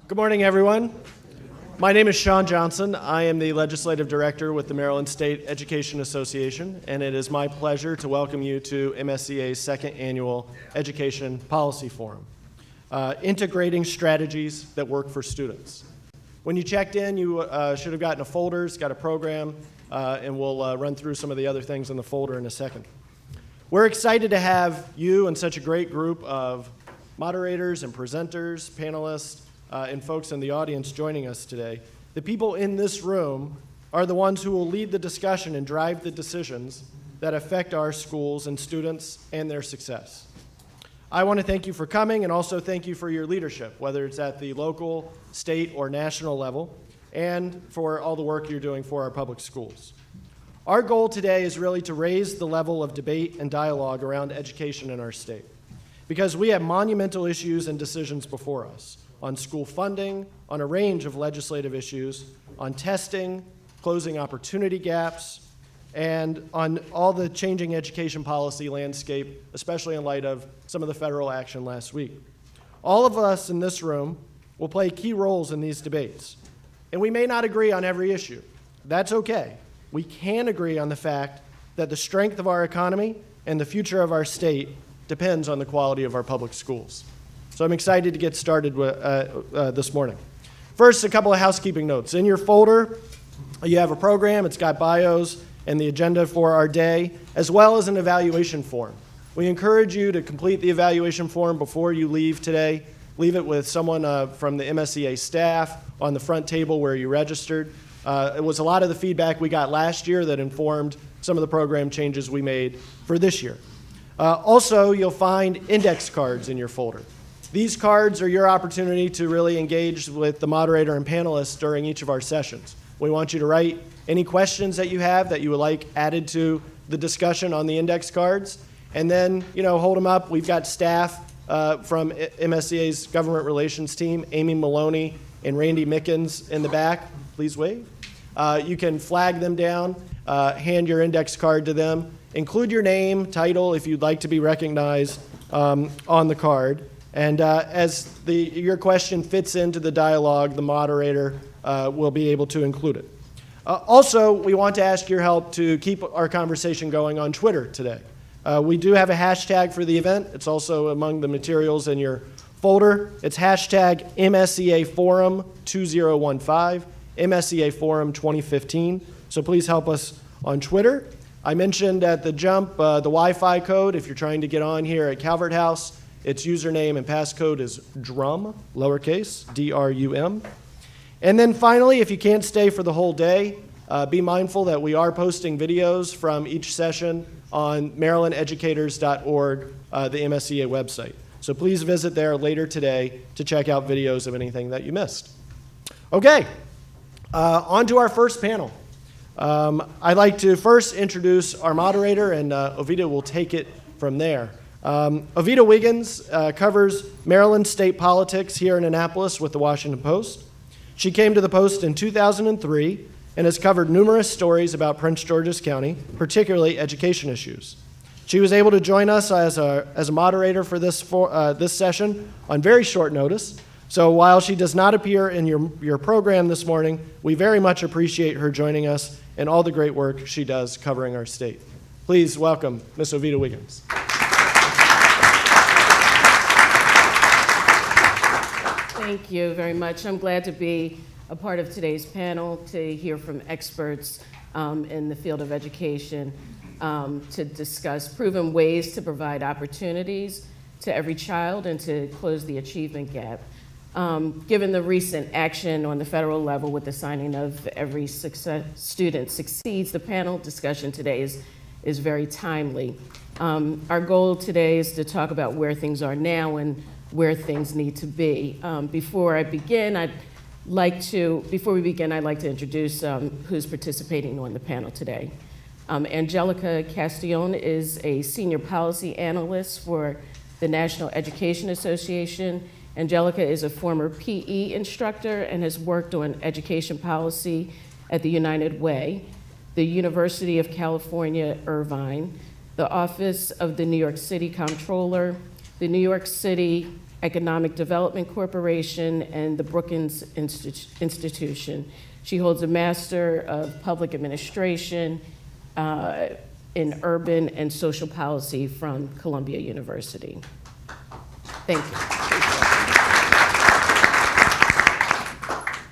Good morning, everyone. My name is Sean Johnson. I am the Legislative Director with the Maryland State Education Association, and it is my pleasure to welcome you to MSEA's second annual Education Policy Forum, integrating strategies that work for students. When you checked in, you should have gotten a folder, it's got a program, and we'll run through some of the other things in the folder in a second. We're excited to have you and such a great group of moderators and presenters, panelists, and folks in the audience joining us today. The people in this room are the ones who will lead the discussion and drive the decisions that affect our schools and students and their success. I want to thank you for coming and also thank you for your leadership, whether it's at the local, state, or national level, and for all the work you're doing for our public schools. Our goal today is really to raise the level of debate and dialogue around education in our state, because we have monumental issues and decisions before us on school funding, on a range of legislative issues, on testing, closing opportunity gaps, and on all the changing education policy landscape, especially in light of some of the federal action last week. All of us in this room will play key roles in these debates, and we may not agree on every issue. That's okay. We can agree on the fact that the strength of our economy and the future of our state depends on the quality of our public schools. So I'm excited to get started this morning. First, a couple of housekeeping notes. In your folder, you have a program. It's got bios and the agenda for our day, as well as an evaluation form. We encourage you to complete the evaluation form before you leave today. Leave it with someone from the MSEA staff on the front table where you registered. It was a lot of the feedback we got last year that informed some of the program changes we made for this year. Also, you'll find index cards in your folder. These cards are your opportunity to really engage with the moderator and panelists during each of our sessions. We want you to write any questions that you have that you would like added to the discussion on the index cards, and then hold them up. We've got staff from MSEA's government relations team, Amy Maloney and Randy Mickens in the back. Please wave. You can flag them down, hand your index card to them, include your name, title if you'd like to be recognized on the card. And as your question fits into the dialogue, the moderator will be able to include it. Also, we want to ask your help to keep our conversation going on Twitter today. We do have a hashtag for the event. It's also among the materials in your folder. It's hashtag MSEA Forum 2015, MSEA Forum 2015. So please help us on Twitter. I mentioned at the jump the Wi-Fi code if you're trying to get on here at Calvert House. Its username and passcode is DRUM, lowercase, D-R-U-M. And then finally, if you can't stay for the whole day, be mindful that we are posting videos from each session on marylandeducators.org, the MSEA website. So please visit there later today to check out videos of anything that you missed. Okay, on to our first panel. I'd like to first introduce our moderator, and Ovita will take it from there. Ovita Wiggins covers Maryland state politics here in Annapolis with the Washington Post. She came to the Post in 2003 and has covered numerous stories about Prince George's County, particularly education issues. She was able to join us as a moderator for this session on very short notice. So while she does not appear in your program this morning, we very much appreciate her joining us and all the great work she does covering our state. Please welcome Ms. Ovita Wiggins. Thank you very much. I'm glad to be a part of today's panel to hear from experts in the field of education to discuss proven ways to provide opportunities to every child and to close the achievement gap. Given the recent action on the federal level with the signing of Every Student Succeeds, the panel discussion today is very timely. Our goal today is to talk about where things are now and where things need to be. Before we begin, I'd like to introduce who's participating on the panel today. Angelica Castillon is a senior policy analyst for the National Education Association. Angelica is a former PE instructor and has worked on education policy at the United Way, the University of California, Irvine, the Office of the New York City Comptroller, the New York City Economic Development Corporation, and the Brookings Institution. She holds a Master of Public Administration in Urban and Social Policy from Columbia University. Thank you.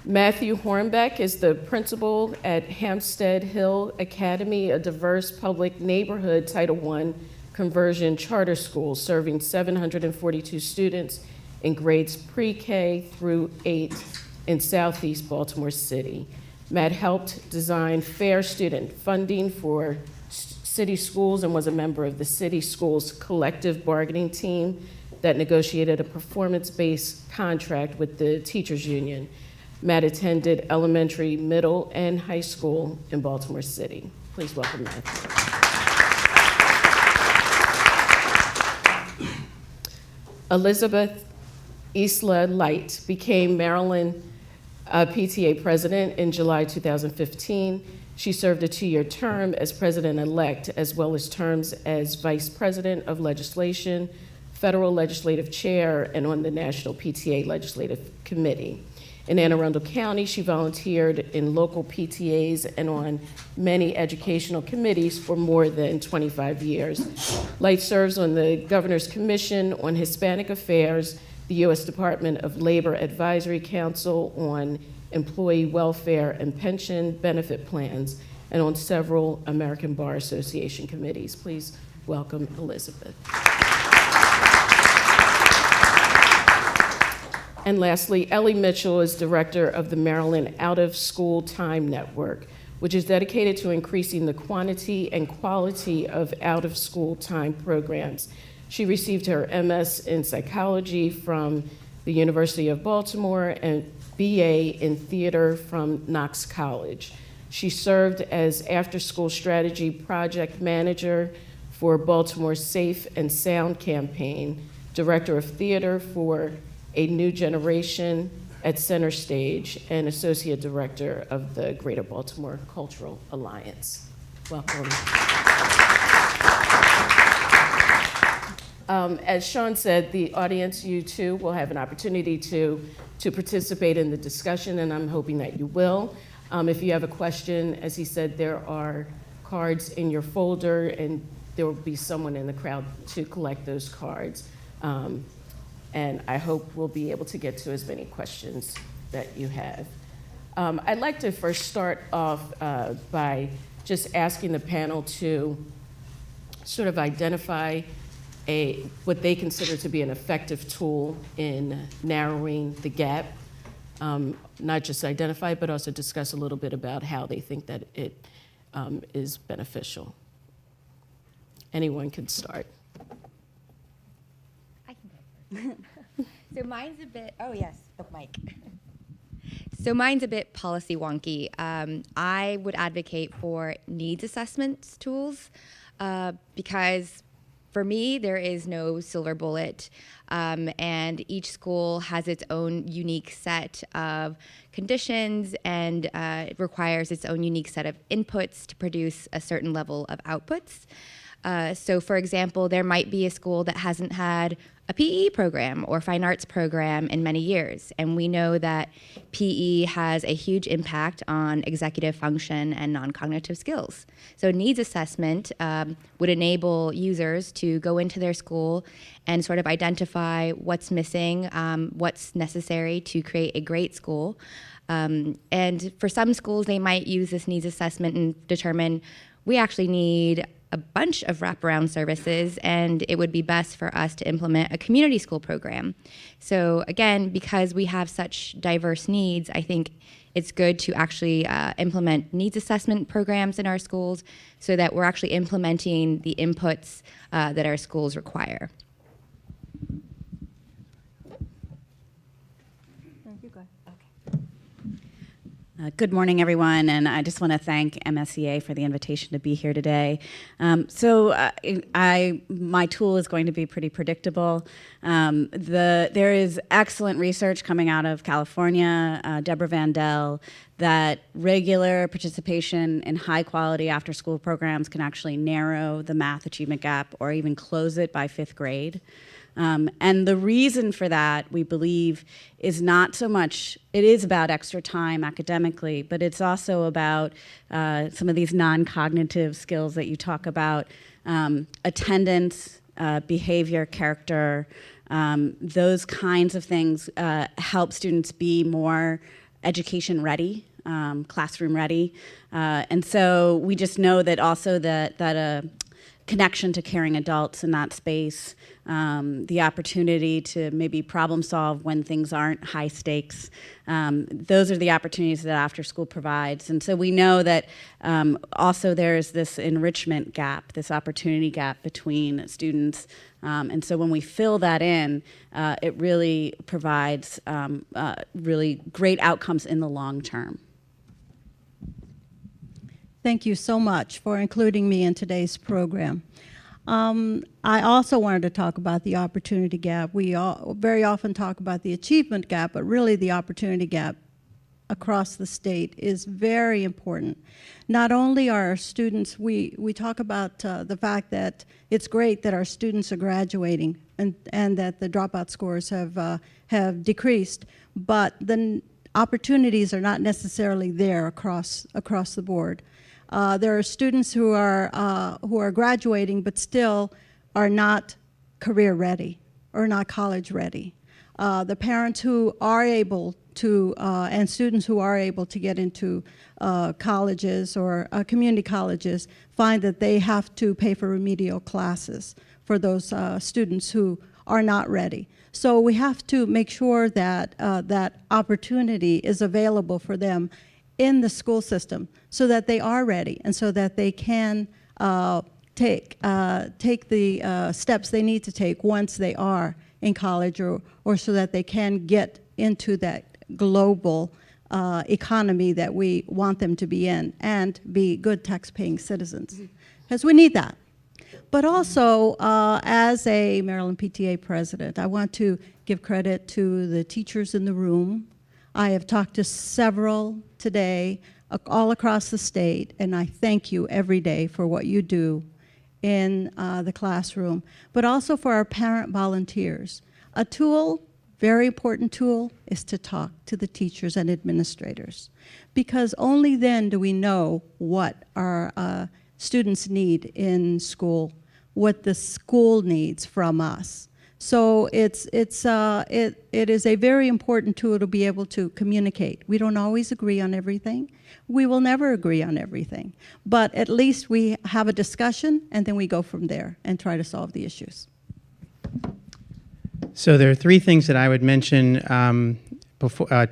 Matthew Hornbeck is the principal at Hampstead Hill Academy, a diverse public neighborhood Title I conversion charter school serving 742 students in grades pre-K through 8 in Southeast Baltimore City. Matt helped design fair student funding for city schools and was a member of the city schools collective bargaining team that negotiated a performance-based contract with the teachers union. Matt attended elementary, middle, and high school in Baltimore City. Please welcome Matthew. Elizabeth Isla Light became Maryland PTA president in July 2015. She served a 2-year term as president-elect, as well as terms as vice president of legislation, federal legislative chair, and on the National PTA Legislative Committee. In Anne Arundel County, she volunteered in local PTAs and on many educational committees for more than 25 years. Light serves on the Governor's Commission on Hispanic Affairs, the U.S. Department of Labor Advisory Council on Employee Welfare and Pension Benefit Plans, and on several American Bar Association committees. Please welcome Elizabeth. And lastly, Ellie Mitchell is director of the Maryland Out of School Time Network, which is dedicated to increasing the quantity and quality of out of school time programs. She received her MS in psychology from the University of Baltimore and BA in theater from Knox College. She served as after-school strategy project manager for Baltimore's Safe and Sound campaign, director of theater for A New Generation at Center Stage, and Associate Director of the Greater Baltimore Cultural Alliance. Welcome. As Sean said, the audience, you too, will have an opportunity to participate in the discussion, and I'm hoping that you will. If you have a question, as he said, there are cards in your folder, and there will be someone in the crowd to collect those cards. And I hope we'll be able to get to as many questions that you have. I'd like to first start off by just asking the panel to sort of identify what they consider to be an effective tool in narrowing the gap. Not just identify, but also discuss a little bit about how they think that it is beneficial. Anyone can start. So mine's a bit, Mike. So mine's a bit policy wonky. I would advocate for needs assessments tools because for me, there is no silver bullet, and each school has its own unique set of conditions, and it requires its own unique set of inputs to produce a certain level of outputs. So for example, there might be a school that hasn't had a PE program or fine arts program in many years, and we know that PE has a huge impact on executive function and non-cognitive skills. So needs assessment would enable users to go into their school and sort of identify what's missing, what's necessary to create a great school. And for some schools, they might use this needs assessment and determine we actually need a bunch of wraparound services, and it would be best for us to implement a community school program. So again, because we have such diverse needs, I think it's good to actually implement needs assessment programs in our schools so that we're actually implementing the inputs that our schools require. Good morning, everyone, and I just want to thank MSEA for the invitation to be here today. My tool is going to be pretty predictable. There is excellent research coming out of California, Deborah Vandell, that regular participation in high-quality after-school programs can actually narrow the math achievement gap or even close it by 5th grade. And the reason for that, we believe, is not so much, it is about extra time academically, but it's also about some of these non-cognitive skills that you talk about, attendance, behavior, character, those kinds of things help students be more education ready, classroom ready. And so we just know that also that a connection to caring adults in that space, the opportunity to maybe problem solve when things aren't high stakes. Those are the opportunities that after school provides. And so we know that also there's this enrichment gap, this opportunity gap between students. And so when we fill that in, it really provides really great outcomes in the long term. Thank you so much for including me in today's program. I also wanted to talk about the opportunity gap. We all very often talk about the achievement gap, but really the opportunity gap across the state is very important. Not only are our students, we talk about the fact that it's great that our students are graduating and that the dropout scores have decreased, but the opportunities are not necessarily there across the board. There are students who are graduating but still are not career ready or not college ready. The parents who are able to, and students who are able to get into colleges or community colleges find that they have to pay for remedial classes for those students who are not ready. So we have to make sure that that opportunity is available for them in the school system so that they are ready and so that they can take the steps they need to take once they are in college or so that they can get into that global economy that we want them to be in and be good tax-paying citizens, because we need that. But also, as a Maryland PTA president, I want to give credit to the teachers in the room. I have talked to several today all across the state, and I thank you every day for what you do in the classroom, but also for our parent volunteers. A tool, very important tool, is to talk to the teachers and administrators, because only then do we know what our students need in school, what the school needs from us. So it is a very important tool to be able to communicate. We don't always agree on everything. We will never agree on everything. But at least we have a discussion, and then we go from there and try to solve the issues. So there are three things that I would mention,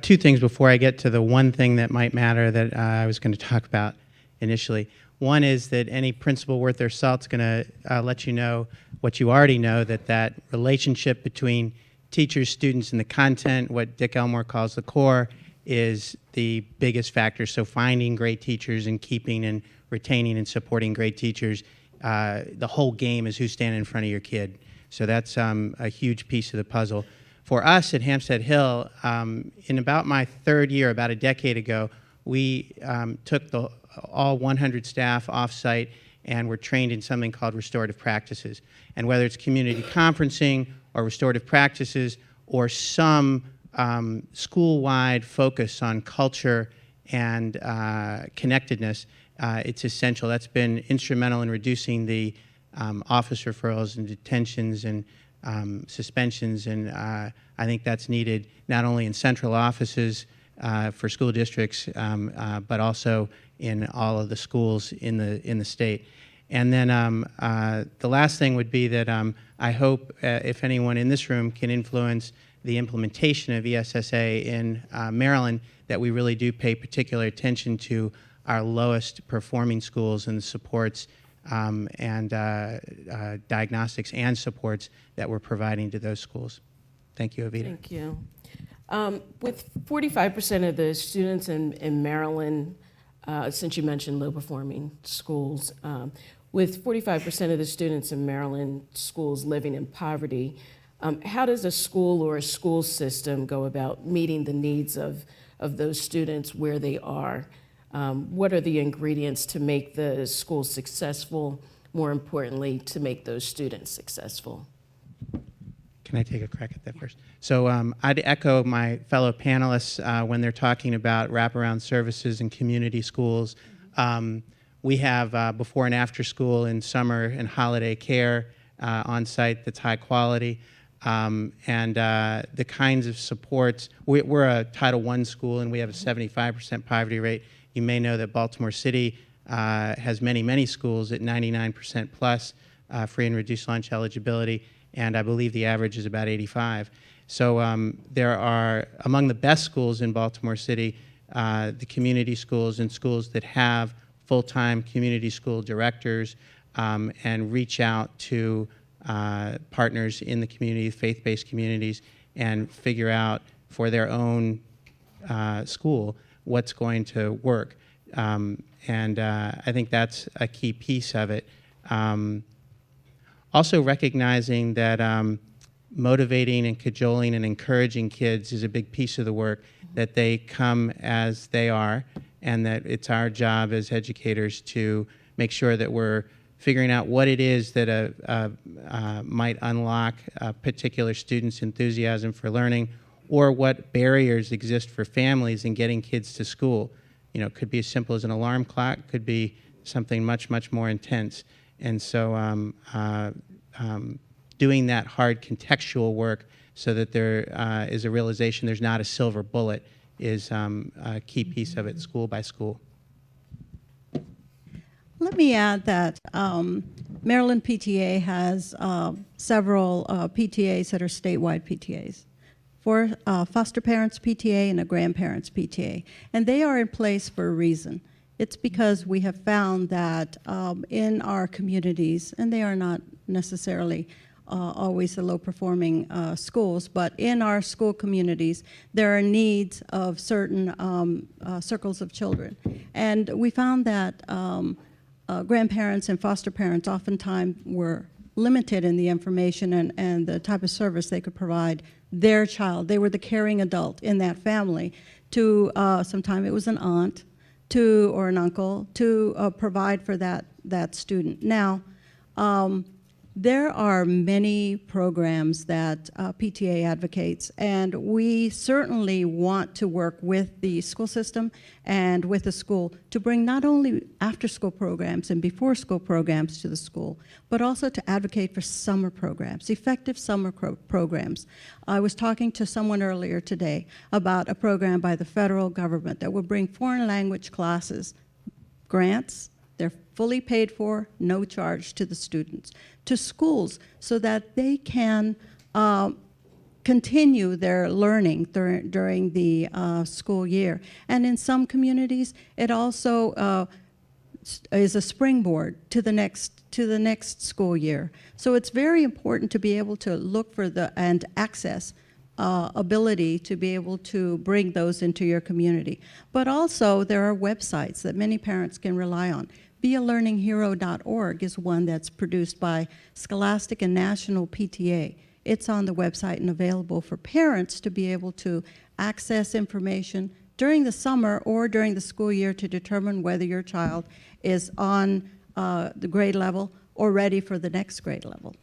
two things before I get to the one thing that might matter that I was going to talk about initially. One is that any principal worth their salt is going to let you know what you already know, that relationship between teachers, students, and the content, what Dick Elmore calls the core, is the biggest factor. So finding great teachers and keeping and retaining and supporting great teachers, the whole game is who's standing in front of your kid. So that's a huge piece of the puzzle. For us at Hampstead Hill, in about my third year, about a decade ago, we took all 100 staff off-site and were trained in something called restorative practices. And whether it's community conferencing or restorative practices or some school-wide focus on culture and connectedness, it's essential. That's been instrumental in reducing the office referrals and detentions and suspensions, and I think that's needed not only in central offices for school districts, but also in all of the schools in the state. And then the last thing would be that I hope if anyone in this room can influence the implementation of ESSA in Maryland, that we really do pay particular attention to our lowest performing schools and the supports and diagnostics and supports that we're providing to those schools. Thank you, Avita. Thank you. With 45% of the students in Maryland, since you mentioned low-performing schools, with 45% of the students in Maryland schools living in poverty, how does a school or a school system go about meeting the needs of those students where they are? What are the ingredients to make the school successful, more importantly, to make those students successful? can I take a crack at that first? So I'd echo my fellow panelists when they're talking about wraparound services in community schools. We have before and after school and summer and holiday care on site that's high quality. And the kinds of supports, we're a Title I school and we have a 75% poverty rate. You may know that Baltimore City has many, many schools at 99% plus free and reduced lunch eligibility, and I believe the average is about 85. So there are, among the best schools in Baltimore City, the community schools and schools that have full-time community school directors and reach out to partners in the community, faith-based communities, and figure out for their own school what's going to work. And I think that's a key piece of it. Also recognizing that motivating and cajoling and encouraging kids is a big piece of the work, that they come as they are, and that it's our job as educators to make sure that we're figuring out what it is that might unlock a particular student's enthusiasm for learning, or what barriers exist for families in getting kids to school. You know, it could be as simple as an alarm clock, could be something much, much more intense. And so doing that hard contextual work so that there is a realization there's not a silver bullet is a key piece of it, school by school. Let me add that Maryland PTA has several PTAs that are statewide PTAs. For foster parents PTA and a grandparents PTA. And they are in place for a reason. It's because we have found that in our communities, and they are not necessarily always the low-performing schools, but in our school communities, there are needs of certain circles of children. And we found that grandparents and foster parents oftentimes were limited in the information and the type of service they could provide their child. They were the caring adult in that family to, sometimes it was an aunt, to, or an uncle, to provide for that student. Now, there are many programs that PTA advocates, and we certainly want to work with the school system and with the school to bring not only after-school programs and before-school programs to the school, but also to advocate for summer programs, effective summer programs. I was talking to someone earlier today about a program by the federal government that will bring foreign language classes, grants, they're fully paid for, no charge to the students, to schools so that they can continue their learning during the school year. And in some communities, it also is a springboard to the next school year. So it's very important to be able to look for and access ability to be able to bring those into your community. But also there are websites that many parents can rely on. BeALearningHero.org is one that's produced by Scholastic and National PTA. It's on the website and available for parents to be able to access information during the summer or during the school year to determine whether your child is on the grade level or ready for the next grade level.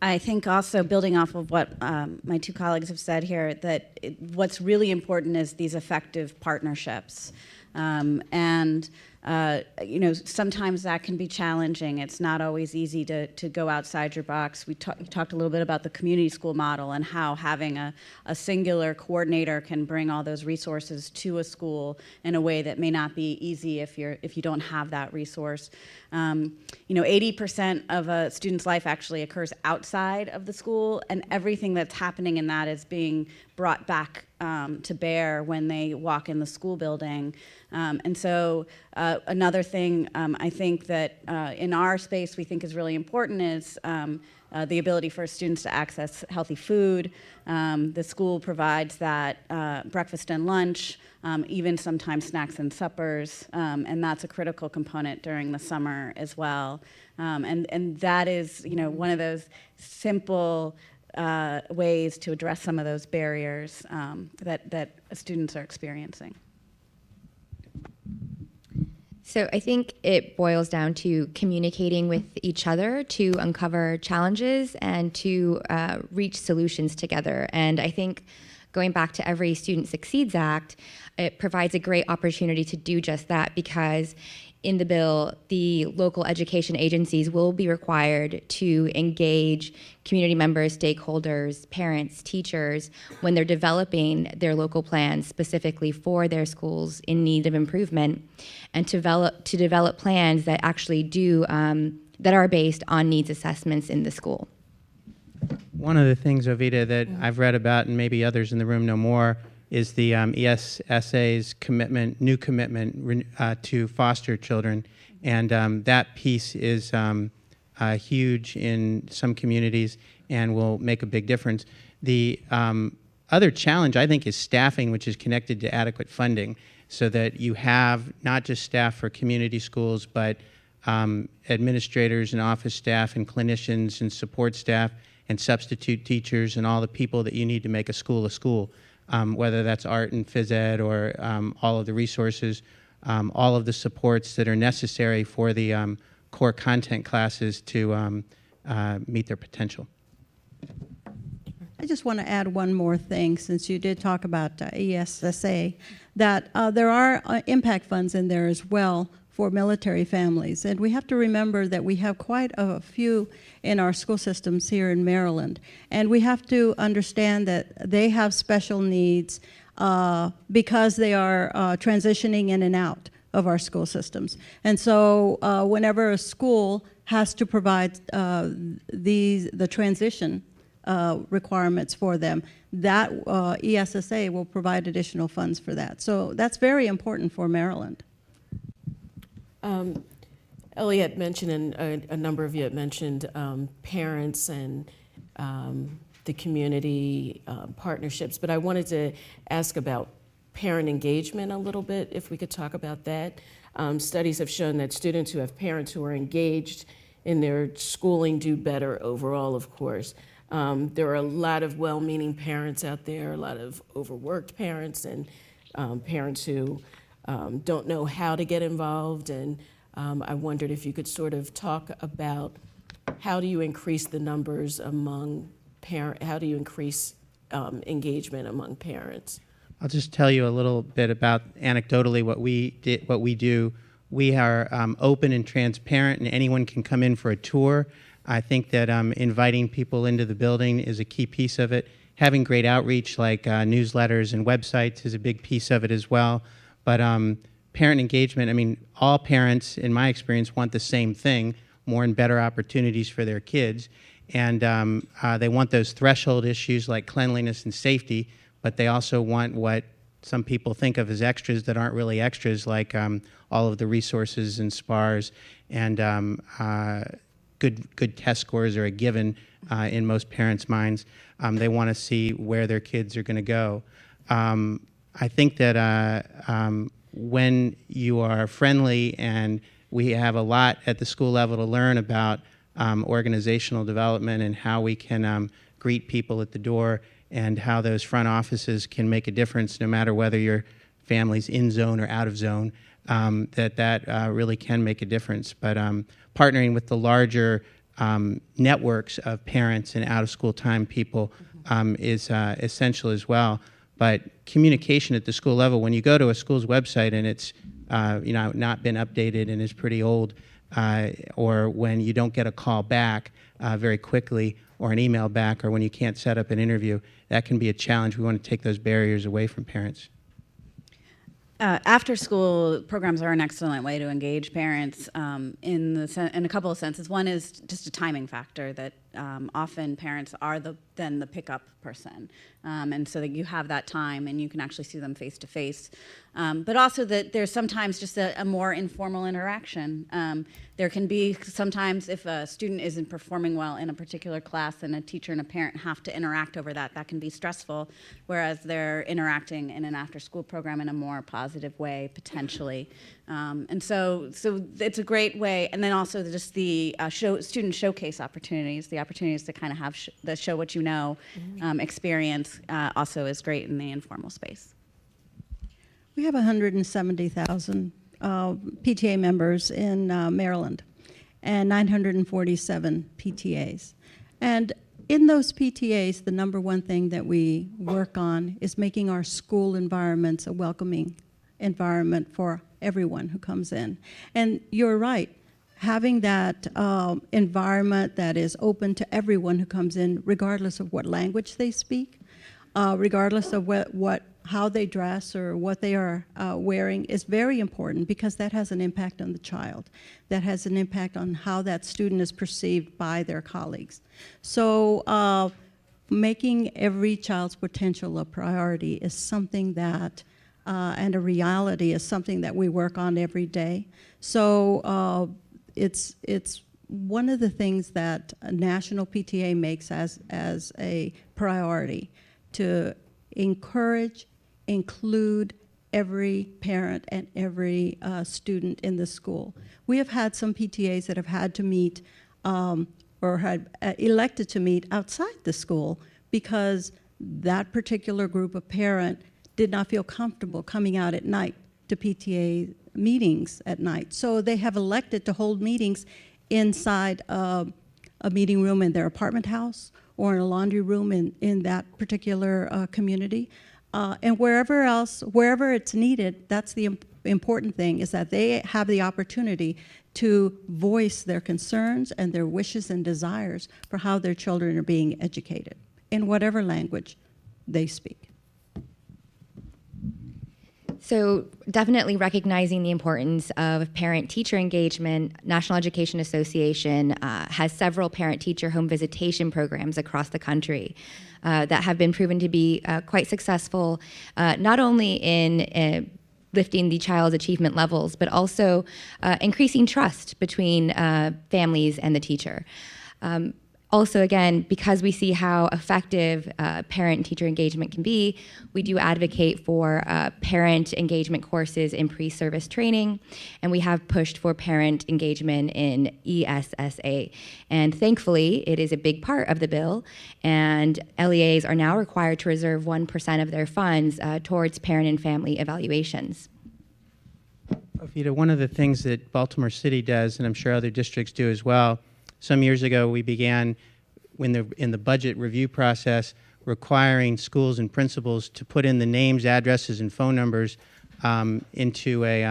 I think also building off of what my two colleagues have said here, that what's really important is these effective partnerships. You know, sometimes that can be challenging. It's not always easy to go outside your box. You talked a little bit about the community school model and how having a singular coordinator can bring all those resources to a school in a way that may not be easy if you don't have that resource. You know, 80% of a student's life actually occurs outside of the school, and everything that's happening in that is being brought back to bear when they walk in the school building. And so another thing I think that in our space we think is really important is the ability for students to access healthy food. The school provides that breakfast and lunch, even sometimes snacks and suppers, and that's a critical component during the summer as well. And that is, you know, one of those simple ways to address some of those barriers that students are experiencing. So I think it boils down to communicating with each other to uncover challenges and to reach solutions together. And I think going back to Every Student Succeeds Act, it provides a great opportunity to do just that, because in the bill, the local education agencies will be required to engage community members, stakeholders, parents, teachers when they're developing their local plans specifically for their schools in need of improvement, and to develop plans that actually do that are based on needs assessments in the school. One of the things, Ovita, that I've read about, and maybe others in the room know more, is the ESSA's new commitment to foster children. And that piece is huge in some communities and will make a big difference. The other challenge, I think, is staffing, which is connected to adequate funding, so that you have not just staff for community schools, but administrators and office staff and clinicians and support staff and substitute teachers and all the people that you need to make a school, whether that's art and phys ed or all of the resources, all of the supports that are necessary for the core content classes to meet their potential. I just want to add one more thing, since you did talk about ESSA, that there are impact funds in there as well for military families. And we have to remember that we have quite a few in our school systems here in Maryland. And we have to understand that they have special needs because they are transitioning in and out of our school systems. And so whenever a school has to provide the transition requirements for them, that ESSA will provide additional funds for that. So that's very important for Maryland. Elliot mentioned, and a number of you had mentioned parents and the community partnerships, but I wanted to ask about parent engagement a little bit, if we could talk about that. Studies have shown that students who have parents who are engaged in their schooling do better overall, of course. There are a lot of well-meaning parents out there, a lot of overworked parents, and parents who don't know how to get involved, and I wondered if you could sort of talk about how do you increase the numbers among how do you increase engagement among parents? I'll just tell you a little bit about anecdotally what we do. We are open and transparent, and anyone can come in for a tour. I think that inviting people into the building is a key piece of it. Having great outreach like newsletters and websites is a big piece of it as well. But parent engagement, I mean, all parents, in my experience, want the same thing, more and better opportunities for their kids. And they want those threshold issues like cleanliness and safety, but they also want what some people think of as extras that aren't really extras, like all of the resources and SPARs, and good test scores are a given in most parents' minds. They want to see where their kids are going to go. I think that when you are friendly, and we have a lot at the school level to learn about organizational development and how we can greet people at the door and how those front offices can make a difference no matter whether your family's in zone or out of zone, that really can make a difference. But partnering with the larger networks of parents and out-of-school time people is essential as well. But communication at the school level, when you go to a school's website and it's not been updated and is pretty old, or when you don't get a call back very quickly, or an email back, or when you can't set up an interview, that can be a challenge. We want to take those barriers away from parents. After-school programs are an excellent way to engage parents in a couple of senses. One is just a timing factor, that often parents are then the pickup person, and so that you have that time and you can actually see them face to face. But also that there's sometimes just a more informal interaction. There can be sometimes, if a student isn't performing well in a particular class and a teacher and a parent have to interact over that, that can be stressful, whereas they're interacting in an after-school program in a more positive way, potentially. And so it's a great way. And then also just the student showcase opportunities, the opportunities to kind of have the show what you know experience also is great in the informal space. We have 170,000 PTA members in Maryland and 947 PTAs. And in those PTAs, the number one thing that we work on is making our school environments a welcoming environment for everyone who comes in. And you're right, having that environment that is open to everyone who comes in, regardless of what language they speak, regardless of how they dress or what they are wearing, is very important, because that has an impact on the child. That has an impact on how that student is perceived by their colleagues. So making every child's potential a priority is something that, and a reality, is something that we work on every day. So it's one of the things that a national PTA makes as a priority, to encourage, include every parent and every student in the school. We have had some PTAs that have had to meet or had elected to meet outside the school because that particular group of parent did not feel comfortable coming out at night to PTA meetings at night. So they have elected to hold meetings inside a meeting room in their apartment house or in a laundry room in that particular community. And wherever it's needed, that's the important thing, is that they have the opportunity to voice their concerns and their wishes and desires for how their children are being educated in whatever language they speak. So definitely recognizing the importance of parent-teacher engagement, National Education Association has several parent-teacher home visitation programs across the country that have been proven to be quite successful, not only in lifting the child's achievement levels, but also increasing trust between families and the teacher. Also, again, because we see how effective parent and teacher engagement can be, we do advocate for parent engagement courses in pre-service training, and we have pushed for parent engagement in ESSA. And thankfully, it is a big part of the bill, and LEAs are now required to reserve 1% of their funds towards parent and family evaluations. Vita, one of the things that Baltimore City does, and I'm sure other districts do as well, some years ago we began, in the budget review process, requiring schools and principals to put in the names, addresses, and phone numbers into a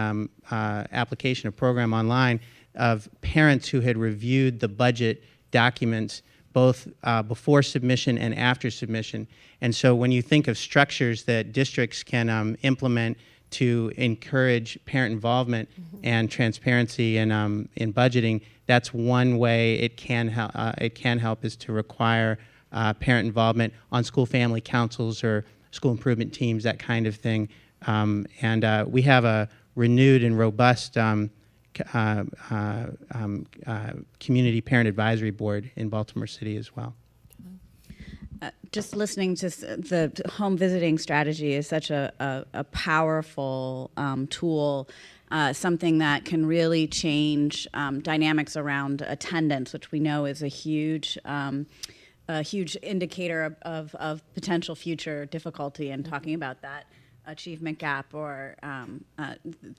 application, a program online, of parents who had reviewed the budget documents both before submission and after submission. And so when you think of structures that districts can implement to encourage parent involvement and transparency in budgeting, that's one way it can help, is to require parent involvement on school family councils or school improvement teams, that kind of thing. And we have a renewed and robust community parent advisory board in Baltimore City as well. Just listening to the home visiting strategy is such a powerful tool, something that can really change dynamics around attendance, which we know is a huge indicator of potential future difficulty in talking about that achievement gap, or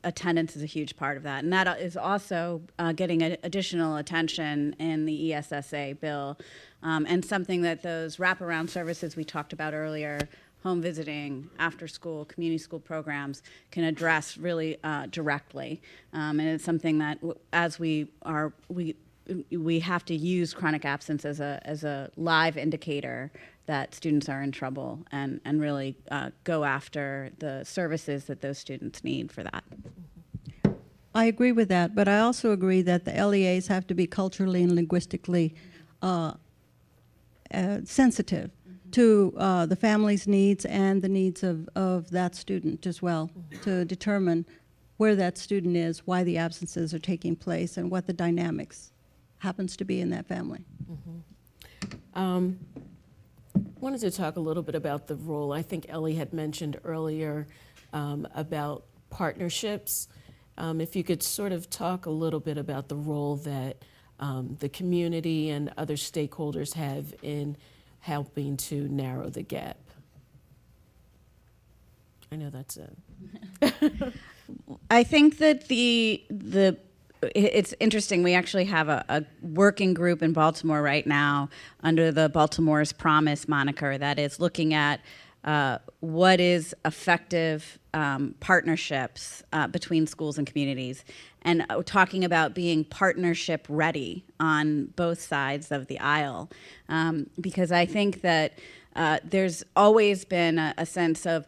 attendance is a huge part of that. And that is also getting additional attention in the ESSA bill, and something that those wraparound services we talked about earlier, home visiting, after school, community school programs, can address really directly. And it's something that as we have to use chronic absence as a live indicator that students are in trouble, and really go after the services that those students need for that. I agree with that, but I also agree that the LEAs have to be culturally and linguistically sensitive to the family's needs and the needs of that student as well, to determine where that student is, why the absences are taking place, and what the dynamics happens to be in that family. Wanted to talk a little bit about the role. I think Ellie had mentioned earlier about partnerships. If you could sort of talk a little bit about the role that the community and other stakeholders have in helping to narrow the gap. I know that's it. I think that it's interesting. We actually have a working group in Baltimore right now under the Baltimore's Promise moniker that is looking at what is effective partnerships between schools and communities, and talking about being partnership ready on both sides of the aisle. Because I think that there's always been a sense of,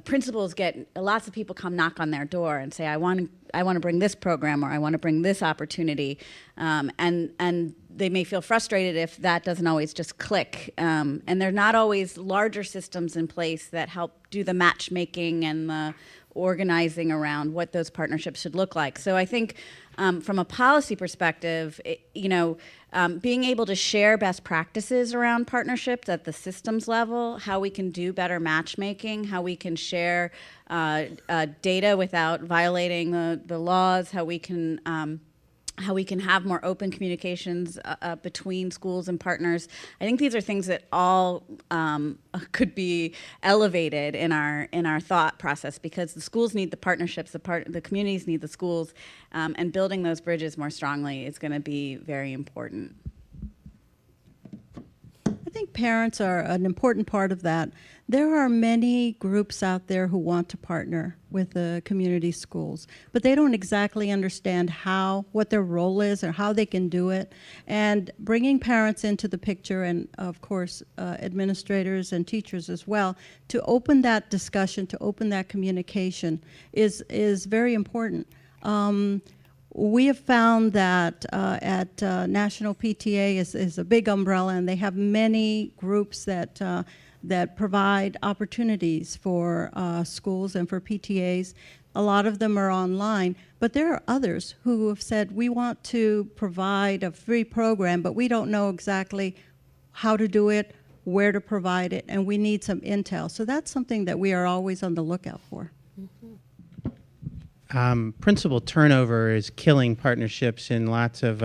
principals lots of people come knock on their door and say, I want to bring this program, or I want to bring this opportunity, and they may feel frustrated if that doesn't always just click. And there are not always larger systems in place that help do the matchmaking and the organizing around what those partnerships should look like. So I think from a policy perspective, being able to share best practices around partnerships at the systems level, how we can do better matchmaking, how we can share data without violating the laws, how we can have more open communications between schools and partners. I think these are things that all could be elevated in our thought process, because the schools need the partnerships, the communities need the schools, and building those bridges more strongly is going to be very important. I think parents are an important part of that. There are many groups out there who want to partner with the community schools, but they don't exactly understand what their role is or how they can do it. And bringing parents into the picture, and of course administrators and teachers as well, to open that discussion, to open that communication is very important. We have found that at National PTA is a big umbrella, and they have many groups that provide opportunities for schools and for PTAs. A lot of them are online, but there are others who have said, we want to provide a free program, but we don't know exactly how to do it, where to provide it, and we need some intel. So that's something that we are always on the lookout for. Principal turnover is killing partnerships in lots of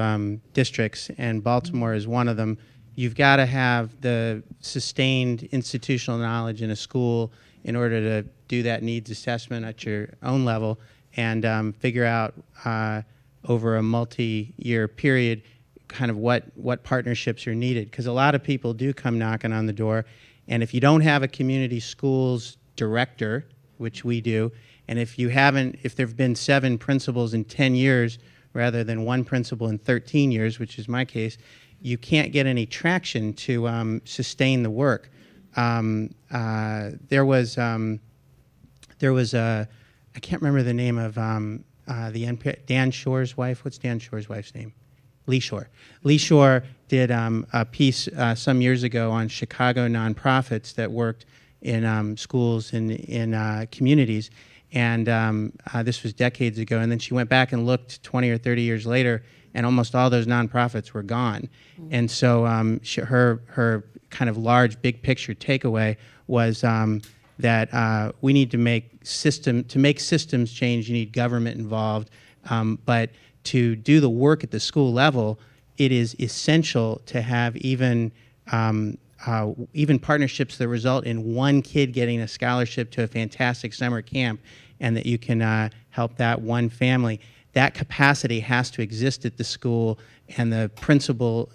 districts, and Baltimore is one of them. You've got to have the sustained institutional knowledge in a school in order to do that needs assessment at your own level and figure out over a multi-year period kind of what partnerships are needed. Because a lot of people do come knocking on the door, and if you don't have a community schools director, which we do, and if there have been 7 principals in 10 years rather than 1 principal in 13 years, which is my case, you can't get any traction to sustain the work. There was I can't remember the name of Dan Shore's wife. What's Dan Shore's wife's name? Lee Shore. Lee Shore did a piece some years ago on Chicago nonprofits that worked in schools and in communities. And this was decades ago. And then she went back and looked 20 or 30 years later, and almost all those nonprofits were gone. Mm-hmm. And so her kind of large, big picture takeaway was that we need to make systems change, you need government involved. But to do the work at the school level, it is essential to have even partnerships that result in one kid getting a scholarship to a fantastic summer camp, and that you can help that one family. That capacity has to exist at the school, and the principal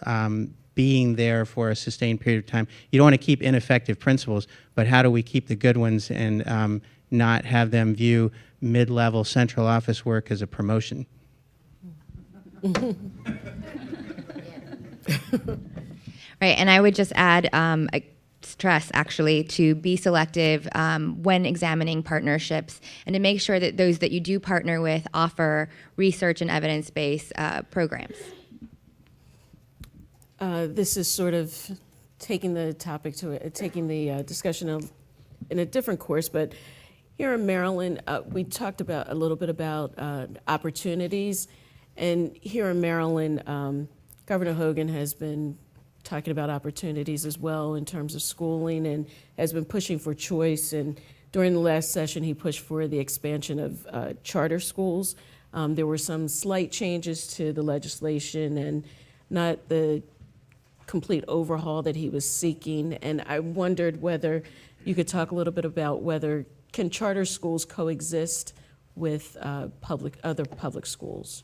being there for a sustained period of time. You don't want to keep ineffective principals, but how do we keep the good ones and not have them view mid-level central office work as a promotion? Right, and I would just add stress, actually, to be selective when examining partnerships, and to make sure that those that you do partner with offer research and evidence-based programs. This is sort of taking the discussion in a different course, but here in Maryland, we talked a little bit about opportunities, and here in Maryland, Governor Hogan has been talking about opportunities as well in terms of schooling, and has been pushing for choice. And during the last session, he pushed for the expansion of charter schools. There were some slight changes to the legislation and not the complete overhaul that he was seeking. And I wondered whether, you could talk a little bit about whether can charter schools coexist with other public schools?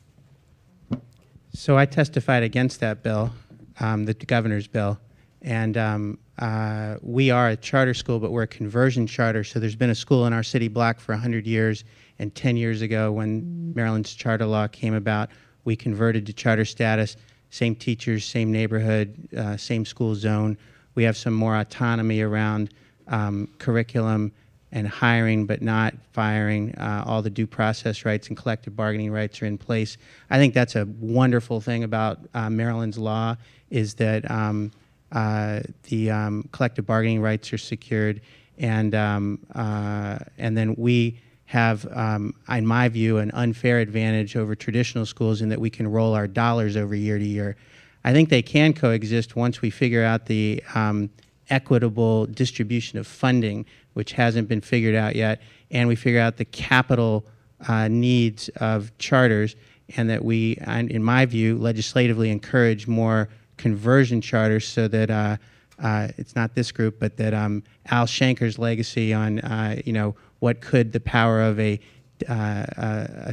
So I testified against that bill, the governor's bill, and we are a charter school, but we're a conversion charter. So there's been a school in our city block for 100 years, and 10 years ago when Maryland's charter law came about, we converted to charter status, same teachers, same neighborhood, same school zone. We have some more autonomy around curriculum and hiring, but not firing. All the due process rights and collective bargaining rights are in place. I think that's a wonderful thing about Maryland's law, is that the collective bargaining rights are secured, and then we have, in my view, an unfair advantage over traditional schools in that we can roll our dollars over year to year. I think they can coexist once we figure out the equitable distribution of funding, which hasn't been figured out yet, and we figure out the capital needs of charters, and that we, in my view, legislatively encourage more conversion charters, so that it's not this group, but that Al Shanker's legacy on what could the power of a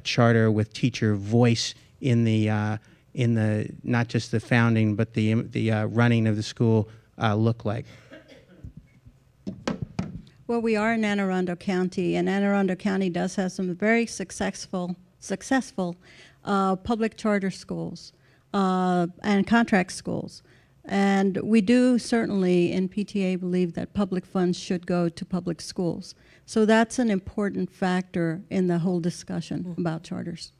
charter with teacher voice in the not just the founding but the running of the school look like. Well, we are in Anne Arundel County, and Anne Arundel County does have some very successful public charter schools and contract schools. And we do certainly in PTA believe that public funds should go to public schools. So that's an important factor in the whole discussion about charters.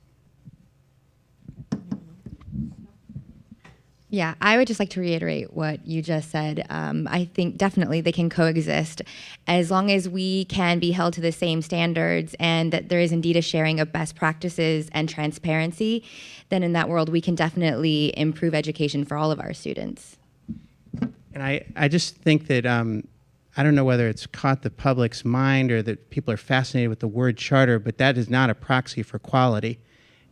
Yeah, I would just like to reiterate what you just said. I think definitely they can coexist as long as we can be held to the same standards and that there is indeed a sharing of best practices and transparency. Then in that world, we can definitely improve education for all of our students. And I just think that, I don't know whether it's caught the public's mind or that people are fascinated with the word charter, but that is not a proxy for quality.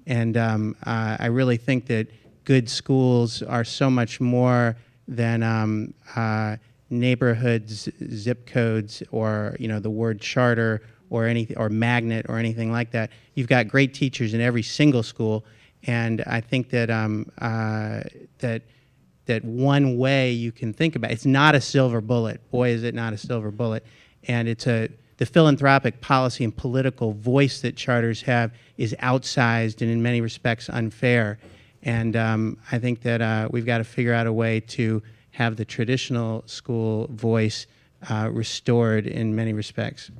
And I really think that good schools are so much more than neighborhoods, zip codes, or the word charter or anything, or magnet or anything like that. You've got great teachers in every single school, and I think that that one way you can think about it's not a silver bullet. Boy, is it not a silver bullet, and it's the philanthropic policy and political voice that charters have is outsized and in many respects unfair. And I think that we've got to figure out a way to have the traditional school voice restored in many respects.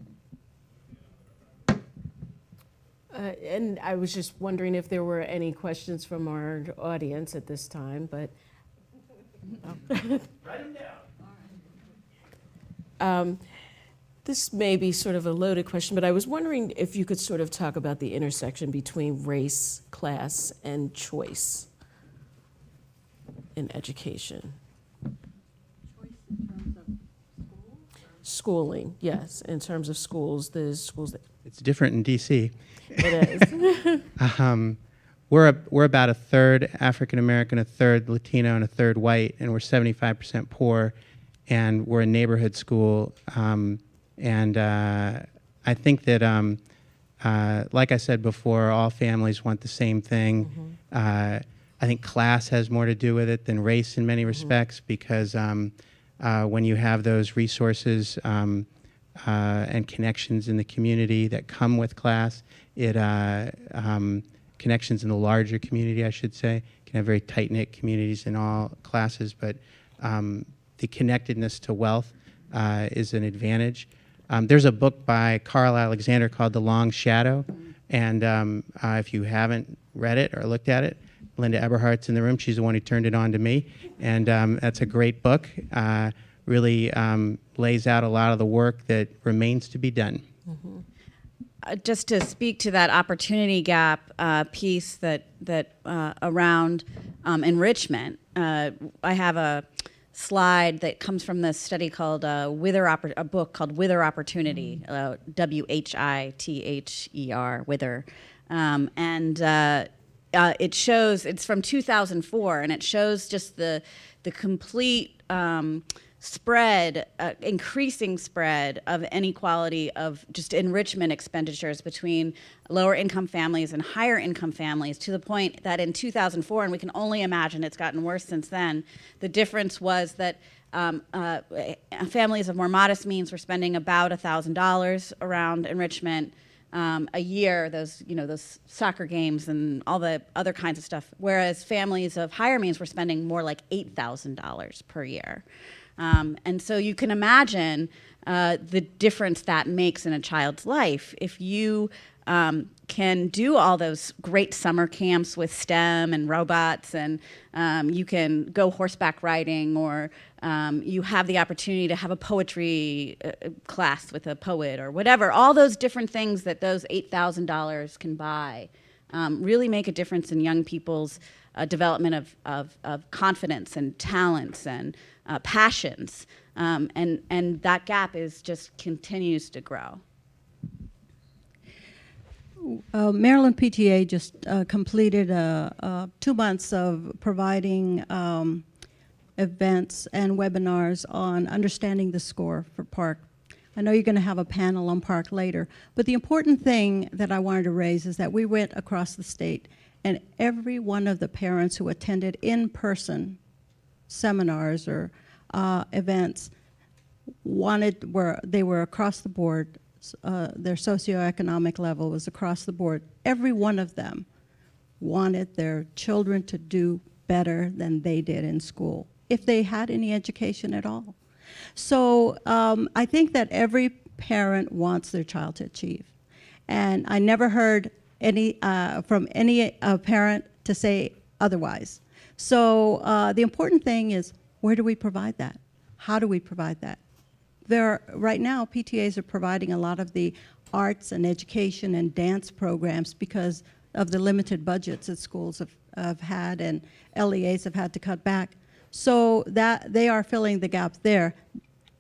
And I was just wondering if there were any questions from our audience at this time, but. Write them down. This may be sort of a loaded question, but I was wondering if you could sort of talk about the intersection between race, class, and choice in education. Choice in terms of Schooling, yes, in terms of schools, the schools that It's different in D.C. it is. We're about a third African American, a third Latino, and a third white, and we're 75% poor, and we're a neighborhood school. And I think that, like I said before, all families want the same thing. I think class has more to do with it than race in many respects, because when you have those resources and connections in the community that come with class, connections in the larger community, I should say, can have very tight-knit communities in all classes, but the connectedness to wealth is an advantage. There's a book by Carl Alexander called The Long Shadow, and if you haven't read it or looked at it, Linda Eberhardt's in the room. She's the one who turned it on to me, and that's a great book. Really lays out a lot of the work that remains to be done. Just to speak to that opportunity gap piece that around enrichment, I have a slide that comes from this study called a book called Wither Opportunity, WHITHER, Wither, and it shows, it's from 2004, and it shows just the complete spread, increasing spread of inequality of just enrichment expenditures between lower income families and higher income families, to the point that in 2004, and we can only imagine it's gotten worse since then, the difference was that families of more modest means were spending about $1,000 around enrichment a year, those soccer games and all the other kinds of stuff, whereas families of higher means were spending more like $8,000 per year. And so you can imagine the difference that makes in a child's life. If you can do all those great summer camps with STEM and robots, and you can go horseback riding, or you have the opportunity to have a poetry class with a poet, or whatever, all those different things that those $8,000 can buy really make a difference in young people's development of confidence and talents and passions, and that gap is just continues to grow. Maryland PTA just completed 2 months of providing events and webinars on understanding the score for Park. I know you're going to have a panel on Park later, but the important thing that I wanted to raise is that we went across the state, and every one of the parents who attended in-person seminars or events they were across the board. Their socioeconomic level was across the board. Every one of them wanted their children to do better than they did in school, if they had any education at all. So I think that every parent wants their child to achieve. And I never heard from any parent to say otherwise. So the important thing is, where do we provide that? How do we provide that? Right now, PTAs are providing a lot of the arts and education and dance programs because of the limited budgets that schools have had and LEAs have had to cut back. So that they are filling the gap there.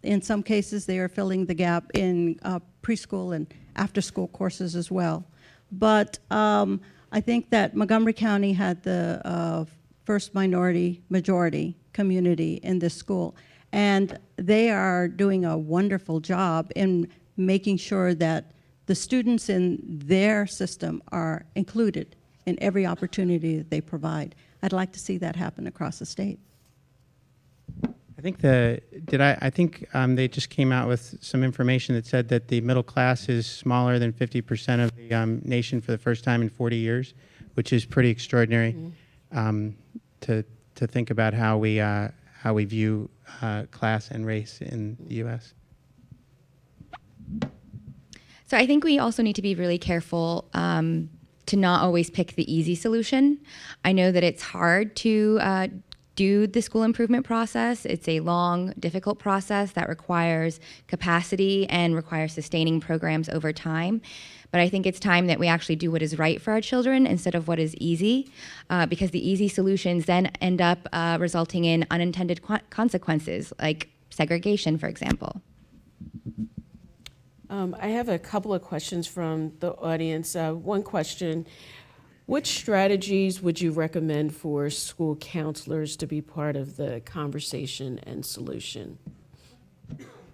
In some cases, they are filling the gap in preschool and after-school courses as well. But I think that Montgomery County had the first majority community in this school. And they are doing a wonderful job in making sure that the students in their system are included in every opportunity that they provide. I'd like to see that happen across the state. I think they just came out with some information that said that the middle class is smaller than 50% of the nation for the first time in 40 years, which is pretty extraordinary. To think about how we view class and race in the U.S. So I think we also need to be really careful to not always pick the easy solution. I know that it's hard to do the school improvement process. It's a long, difficult process that requires capacity and requires sustaining programs over time. But I think it's time that we actually do what is right for our children instead of what is easy, because the easy solutions then end up resulting in unintended consequences, like segregation, for example. I have a couple of questions from the audience. One question, which strategies would you recommend for school counselors to be part of the conversation and solution?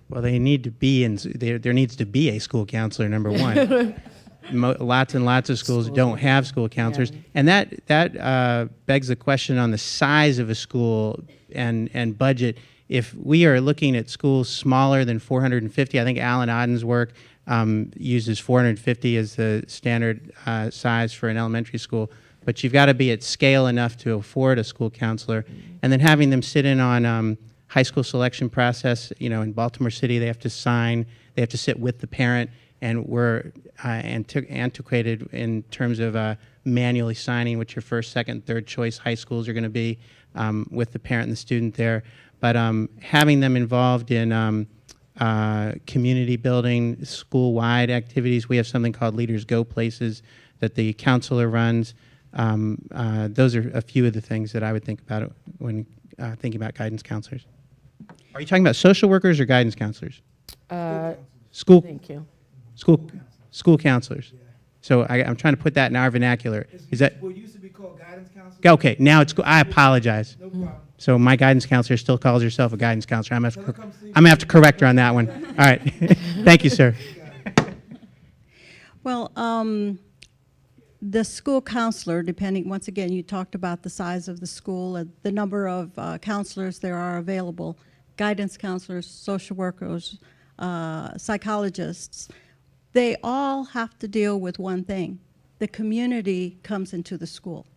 Well, they need to be there needs to be a school counselor, number one. Lots and lots of schools don't have school counselors. Yeah. And that begs the question on the size of a school and budget. If we are looking at schools smaller than 450, I think Alan Odden's work uses 450 as the standard size for an elementary school. But you've got to be at scale enough to afford a school counselor. And then having them sit in on high school selection process. In Baltimore City, they have to sit with the parent, and we're antiquated in terms of manually signing what your first, second, third choice high schools are going to be with the parent and the student there. But having them involved in community building, school-wide activities. We have something called Leaders Go Places that the counselor runs. Those are a few of the things that I would think about when thinking about guidance counselors. Are you talking about social workers or guidance counselors? School. Thank you. School counselors. So I'm trying to put that in our vernacular. Is that What used to be called guidance counselor? okay? Now I apologize. No problem. So my guidance counselor still calls herself a guidance counselor. I'm gonna have to correct her on that one. All right. Thank you, sir. Well, the school counselor, depending, once again, you talked about the size of the school, the number of counselors there are available, guidance counselors, social workers, psychologists. They all have to deal with one thing. The community comes into the school.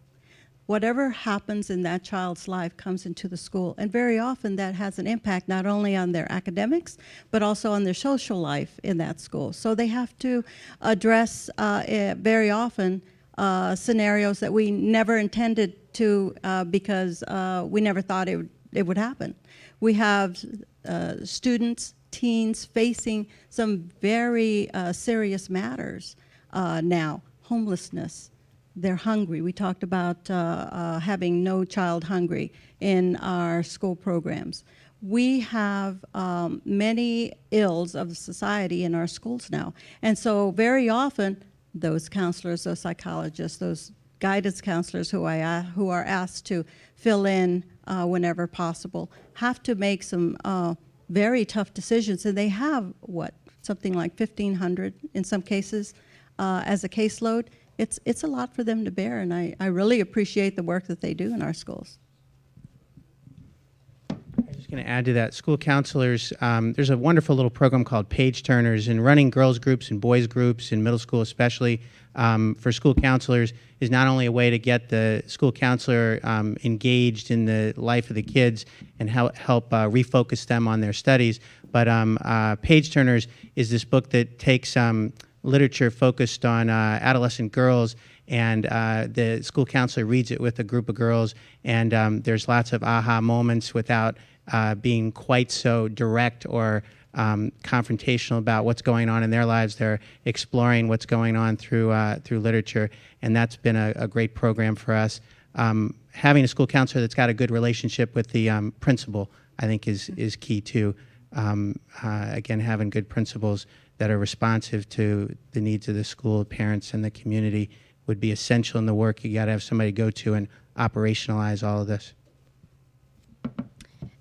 Whatever happens in that child's life comes into the school, and very often that has an impact not only on their academics, but also on their social life in that school. So they have to address very often scenarios that we never intended to because we never thought it would happen. We have students, teens facing some very serious matters now, homelessness. They're hungry. We talked about having no child hungry in our school programs. We have many ills of society in our schools now. And so very often, those counselors, those psychologists, those guidance counselors who are asked to fill in whenever possible have to make some very tough decisions. And they have, something like 1,500 in some cases as a caseload. It's a lot for them to bear, and I really appreciate the work that they do in our schools. I'm just going to add to that. School counselors, there's a wonderful little program called Page Turners, and running girls groups and boys groups in middle school especially for school counselors is not only a way to get the school counselor engaged in the life of the kids and help refocus them on their studies, but Page Turners is this book that takes literature focused on adolescent girls, and the school counselor reads it with a group of girls, and there's lots of aha moments without being quite so direct or confrontational about what's going on in their lives. They're exploring what's going on through literature, and that's been a great program for us. Having a school counselor that's got a good relationship with the principal, I think, is key too. Again, having good principals that are responsive to the needs of the school, parents, and the community would be essential in the work. You got to have somebody go to and operationalize all of this.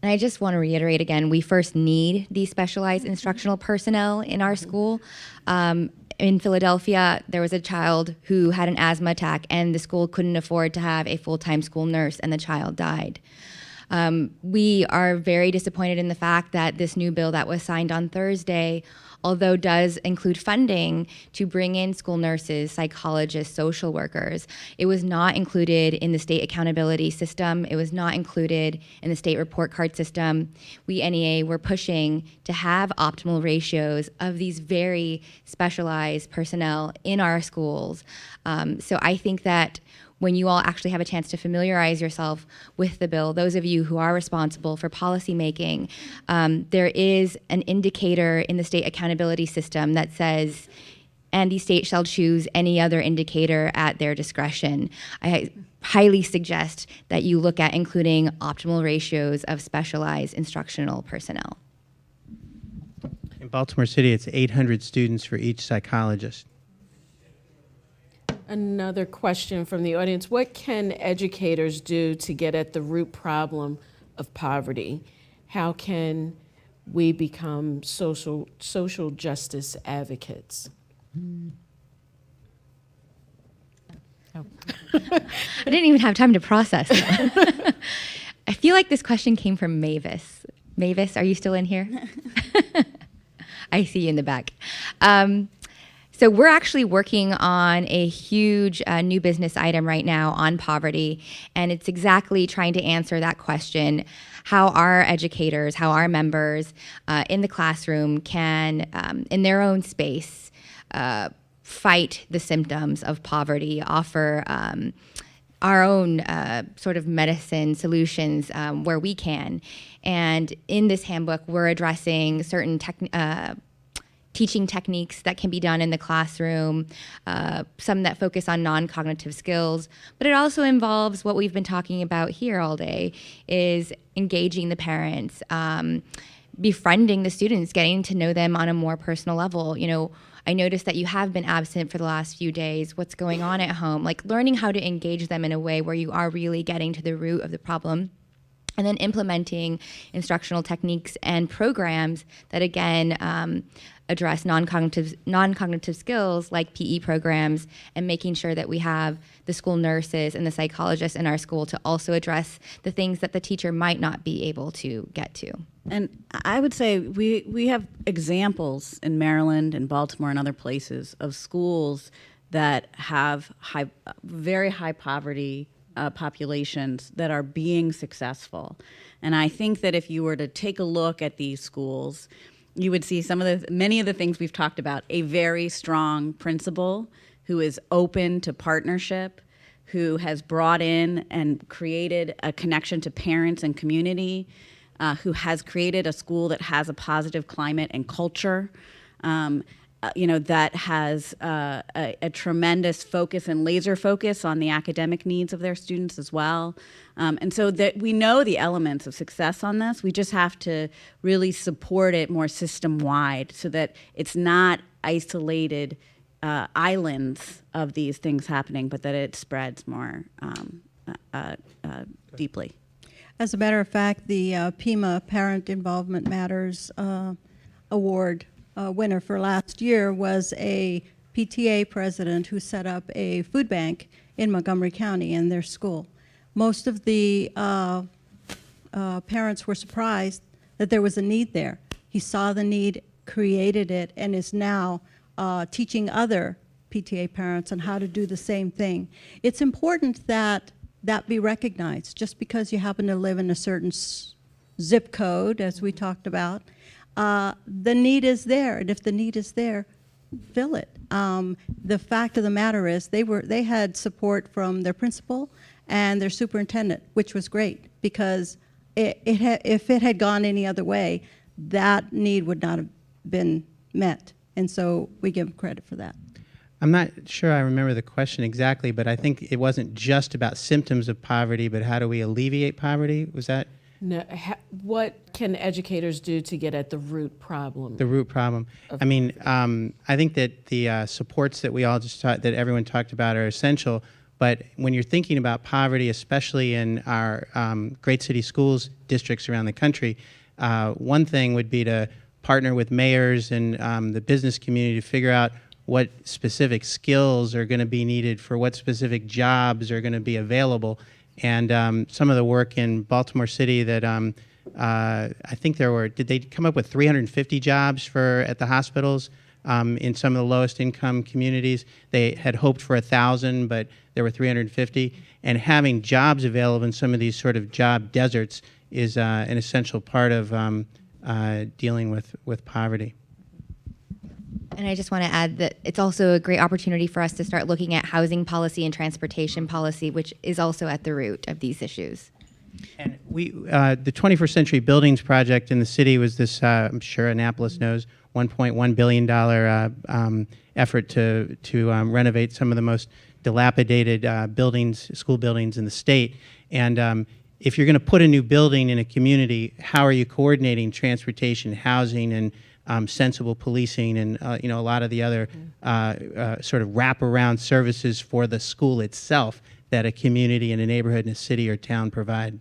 And I just want to reiterate again, we first need these specialized instructional personnel in our school. In Philadelphia, there was a child who had an asthma attack, and the school couldn't afford to have a full-time school nurse, and the child died. We are very disappointed in the fact that this new bill that was signed on Thursday, although does include funding to bring in school nurses, psychologists, social workers, it was not included in the state accountability system. It was not included in the state report card system. We, NEA, were pushing to have optimal ratios of these very specialized personnel in our schools. So I think that when you all actually have a chance to familiarize yourself with the bill, those of you who are responsible for policy making, there is an indicator in the state accountability system that says, and the state shall choose any other indicator at their discretion. I highly suggest that you look at including optimal ratios of specialized instructional personnel. In Baltimore City, it's 800 students for each psychologist. Another question from the audience. What can educators do to get at the root problem of poverty? How can we become social justice advocates? I didn't even have time to process that. I feel like this question came from Mavis. Mavis, are you still in here? I see you in the back. So we're actually working on a huge new business item right now on poverty, and it's exactly trying to answer that question, how our educators, how our members in the classroom can, in their own space, fight the symptoms of poverty, offer our own sort of medicine solutions where we can. And in this handbook, we're addressing certain teaching techniques that can be done in the classroom, some that focus on non-cognitive skills, but it also involves what we've been talking about here all day, is engaging the parents, befriending the students, getting to know them on a more personal level. You know, I noticed that you have been absent for the last few days. What's going on at home? Like learning how to engage them in a way where you are really getting to the root of the problem. And then implementing instructional techniques and programs that, again, address non-cognitive skills like PE programs, and making sure that we have the school nurses and the psychologists in our school to also address the things that the teacher might not be able to get to. And I would say we have examples in Maryland and Baltimore and other places of schools that have very high poverty populations that are being successful. And I think that if you were to take a look at these schools, you would see many of the things we've talked about: a very strong principal who is open to partnership, who has brought in and created a connection to parents and community, who has created a school that has a positive climate and culture, that has a tremendous focus and laser focus on the academic needs of their students as well. And so that we know the elements of success on this. We just have to really support it more system-wide so that it's not isolated islands of these things happening, but that it spreads more deeply. As a matter of fact, the PIMA Parent Involvement Matters Award winner for last year was a PTA president who set up a food bank in Montgomery County in their school. Most of the parents were surprised that there was a need there. He saw the need, created it, and is now teaching other PTA parents on how to do the same thing. It's important that that be recognized. Just because you happen to live in a certain zip code, as we talked about, the need is there, and if the need is there, fill it. The fact of the matter is they had support from their principal and their superintendent, which was great, because if it had gone any other way, that need would not have been met, and so we give them credit for that. I'm not sure I remember the question exactly, but I think it wasn't just about symptoms of poverty, but how do we alleviate poverty? Was that? No, what can educators do to get at the root problem? The root problem. I mean, I think that the supports that we all that everyone talked about are essential. But when you're thinking about poverty, especially in our great city schools districts around the country, one thing would be to partner with mayors and the business community to figure out what specific skills are going to be needed for what specific jobs are going to be available. And some of the work in Baltimore City that I think did they come up with 350 jobs at the hospitals in some of the lowest income communities? They had hoped for 1,000, but there were 350. And having jobs available in some of these sort of job deserts is an essential part of dealing with poverty. And I just want to add that it's also a great opportunity for us to start looking at housing policy and transportation policy, which is also at the root of these issues. And the 21st Century Buildings Project in the city was this, I'm sure Annapolis knows, $1.1 billion effort to renovate some of the most dilapidated school buildings in the state. And if you're going to put a new building in a community, how are you coordinating transportation, housing, and sensible policing, and a lot of the other sort of wraparound services for the school itself that a community and a neighborhood and a city or town provide?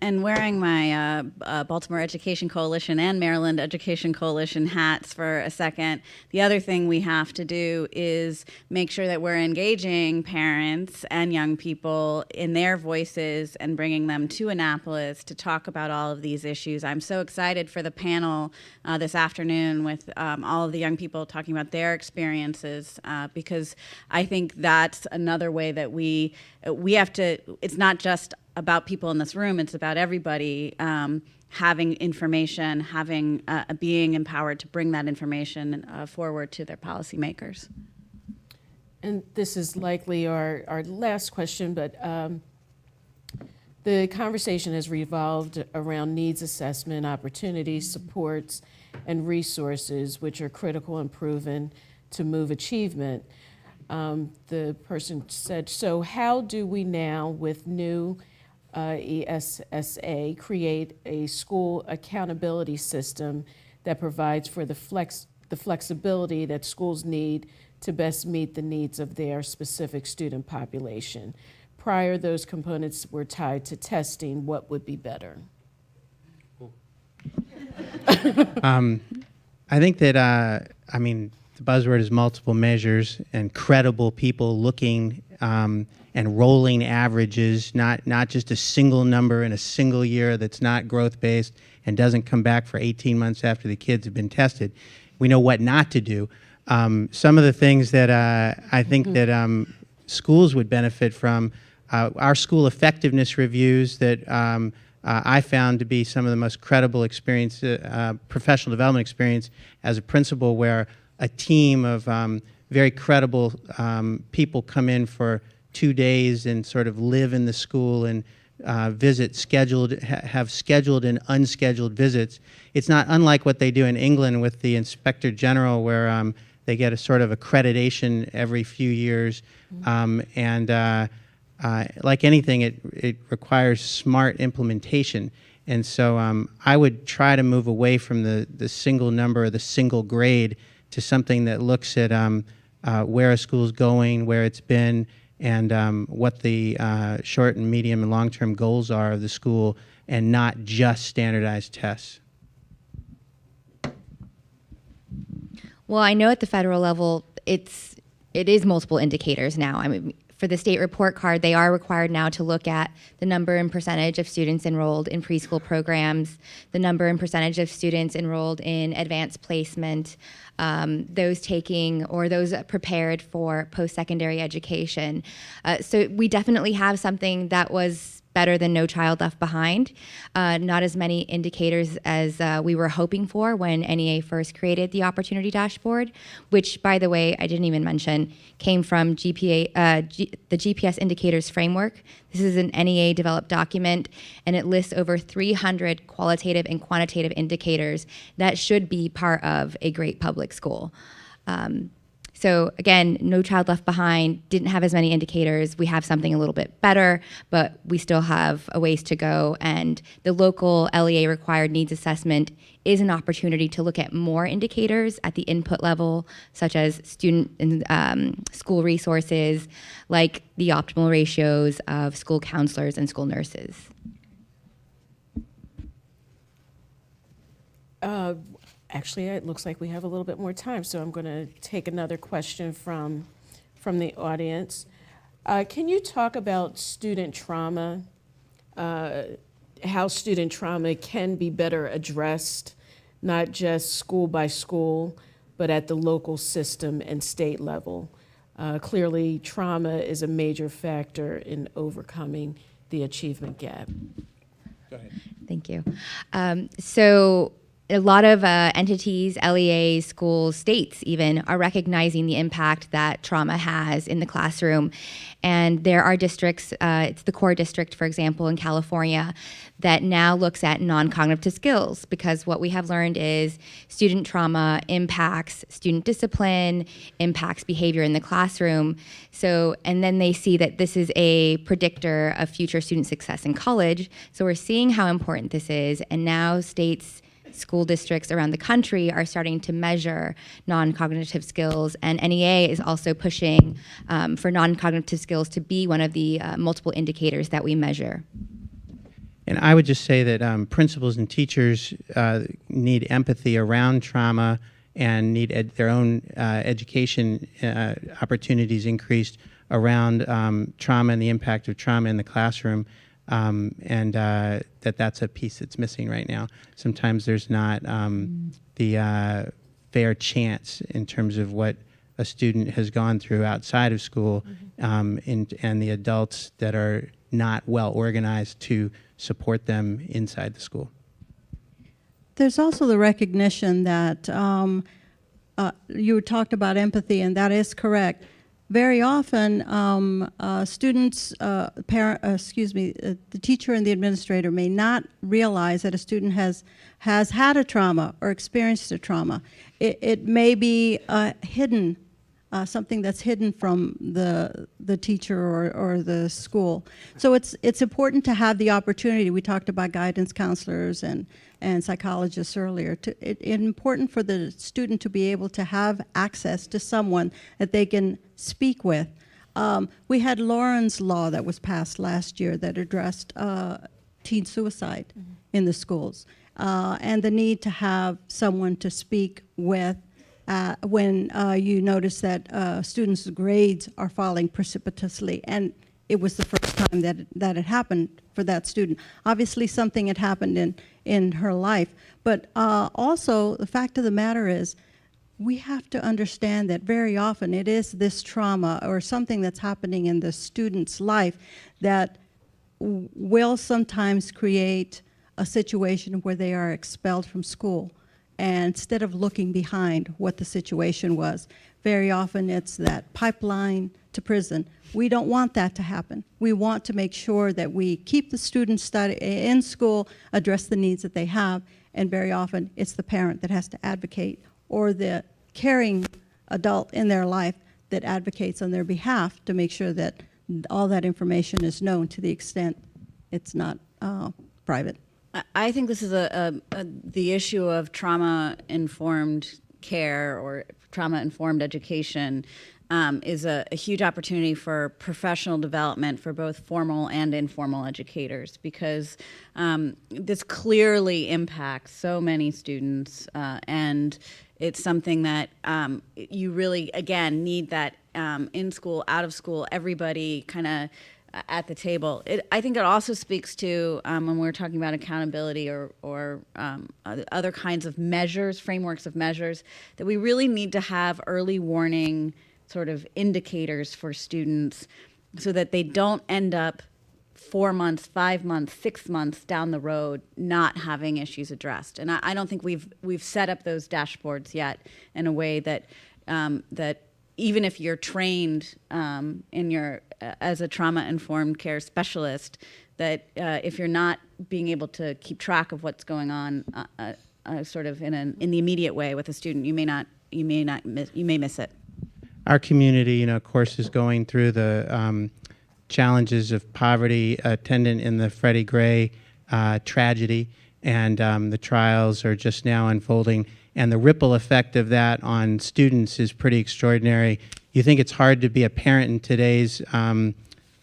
And wearing my Baltimore Education Coalition and Maryland Education Coalition hats for a second, the other thing we have to do is make sure that we're engaging parents and young people in their voices and bringing them to Annapolis to talk about all of these issues. I'm so excited for the panel this afternoon with all of the young people talking about their experiences, because I think that's another way that we have to, it's not just about people in this room, it's about everybody having information, being empowered to bring that information forward to their policymakers. And this is likely our last question, but the conversation has revolved around needs assessment, opportunities, supports, and resources, which are critical and proven to move achievement. The person said, so how do we now, with new ESSA, create a school accountability system that provides for the flexibility that schools need to best meet the needs of their specific student population. Prior, those components were tied to testing what would be better. I think that, the buzzword is multiple measures and credible people looking and rolling averages, not just a single number in a single year that's not growth-based and doesn't come back for 18 months after the kids have been tested. We know what not to do. Some of the things that I think that schools would benefit from, our school effectiveness reviews that I found to be some of the most credible experience, professional development experience as a principal, where a team of very credible people come in for 2 days and sort of live in the school and visit have scheduled and unscheduled visits. It's not unlike what they do in England with the Inspector General, where they get a sort of accreditation every few years. Like anything, it requires smart implementation. And so I would try to move away from the single number or the single grade to something that looks at where a school's going, where it's been, and what the short and medium and long-term goals are of the school, and not just standardized tests. Well, I know at the federal level, it is multiple indicators now. I mean, for the state report card, they are required now to look at the number and percentage of students enrolled in preschool programs, the number and percentage of students enrolled in advanced placement, those taking or those prepared for post-secondary education. So we definitely have something that was better than No Child Left Behind. Not as many indicators as we were hoping for when NEA first created the Opportunity Dashboard, which, by the way, I didn't even mention, came from the GPS Indicators Framework. This is an NEA-developed document, and it lists over 300 qualitative and quantitative indicators that should be part of a great public school. So again, No Child Left Behind didn't have as many indicators. We have something a little bit better, but we still have a ways to go. And the local LEA required needs assessment is an opportunity to look at more indicators at the input level, such as student and school resources, like the optimal ratios of school counselors and school nurses. Actually, it looks like we have a little bit more time, so I'm going to take another question from the audience. Can you talk about student trauma, how student trauma can be better addressed, not just school by school, but at the local system and state level? Clearly, trauma is a major factor in overcoming the achievement gap. Go ahead. Thank you. So a lot of entities, LEAs, schools, states even, are recognizing the impact that trauma has in the classroom. And there are districts, it's the core district, for example, in California, that now looks at non-cognitive skills, because what we have learned is student trauma impacts student discipline, impacts behavior in the classroom. So, and then they see that this is a predictor of future student success in college. So we're seeing how important this is, and now states, school districts around the country are starting to measure non-cognitive skills, and NEA is also pushing for non-cognitive skills to be one of the multiple indicators that we measure. And I would just say that principals and teachers need empathy around trauma and need their own education opportunities increased around trauma and the impact of trauma in the classroom. That's a piece that's missing right now. Sometimes there's not the fair chance in terms of what a student has gone through outside of school, and the adults that are not well organized to support them inside the school. There's also the recognition that you talked about empathy, and that is correct. Very often, students, the teacher and the administrator may not realize that a student has had a trauma or experienced a trauma. It may be hidden something that's hidden from the teacher or the school. So it's important to have the opportunity. We talked about guidance counselors and psychologists earlier. It's important for the student to be able to have access to someone that they can speak with. We had Lauren's Law that was passed last year that addressed teen suicide in the schools, and the need to have someone to speak with when you notice that students' grades are falling precipitously, and it was the first time that it happened for that student. Obviously, something had happened in her life, but also the fact of the matter is, we have to understand that very often it is this trauma or something that's happening in the student's life that will sometimes create a situation where they are expelled from school. And instead of looking behind what the situation was, very often it's that pipeline to prison. We don't want that to happen. We want to make sure that we keep the students in school, address the needs that they have, and very often it's the parent that has to advocate or the caring adult in their life that advocates on their behalf to make sure that all that information is known to the extent it's not private. I think this is the issue of trauma-informed care or trauma-informed education is a huge opportunity for professional development for both formal and informal educators, because this clearly impacts so many students, and it's something that you really, again, need that in school, out of school, everybody kind of at the table. I think it also speaks to when we're talking about accountability or other kinds of measures, frameworks of measures, that we really need to have early warning sort of indicators for students so that they don't end up 4 months, 5 months, 6 months down the road not having issues addressed. And I don't think we've set up those dashboards yet in a way that that even if you're trained in your as a trauma-informed care specialist, that if you're not being able to keep track of what's going on sort of in the immediate way with a student, you may miss it. Our community, of course, is going through the challenges of poverty attendant in the Freddie Gray tragedy, and the trials are just now unfolding, and the ripple effect of that on students is pretty extraordinary. You think it's hard to be a parent in today's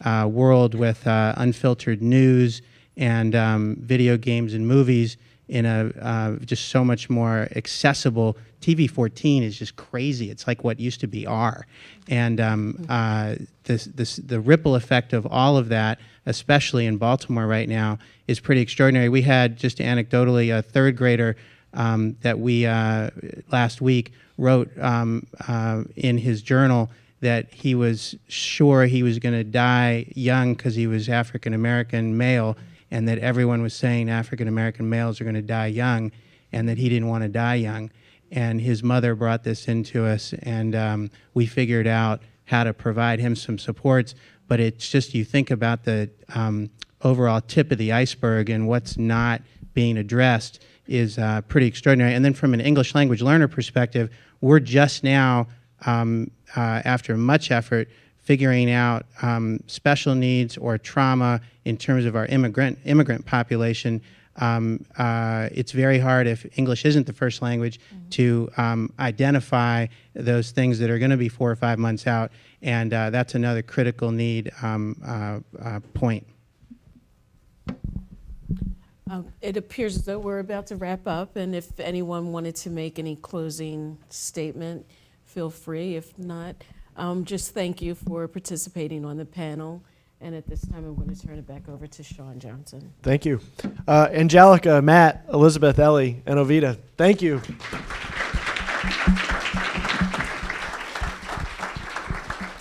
world with unfiltered news and video games and movies in a just so much more accessible. TV 14 is just crazy. It's like what used to be R. And the ripple effect of all of that, especially in Baltimore right now, is pretty extraordinary. We had, just anecdotally, a third grader that we last week wrote in his journal that he was sure he was going to die young because he was African-American male, and that everyone was saying African-American males are going to die young, and that he didn't want to die young. And his mother brought this into us, and we figured out how to provide him some supports. But it's just, you think about the overall tip of the iceberg, and what's not being addressed is pretty extraordinary. And then from an English language learner perspective, we're just now, after much effort, figuring out special needs or trauma in terms of our immigrant population. It's very hard, if English isn't the first language, to identify those things that are going to be 4 or 5 months out, and that's another critical need point. It appears as though we're about to wrap up, and if anyone wanted to make any closing statement, feel free. If not, just thank you for participating on the panel. And at this time, I'm going to turn it back over to Sean Johnson. Thank you. Angelica, Matt, Elizabeth, Ellie, and Ovita, thank you.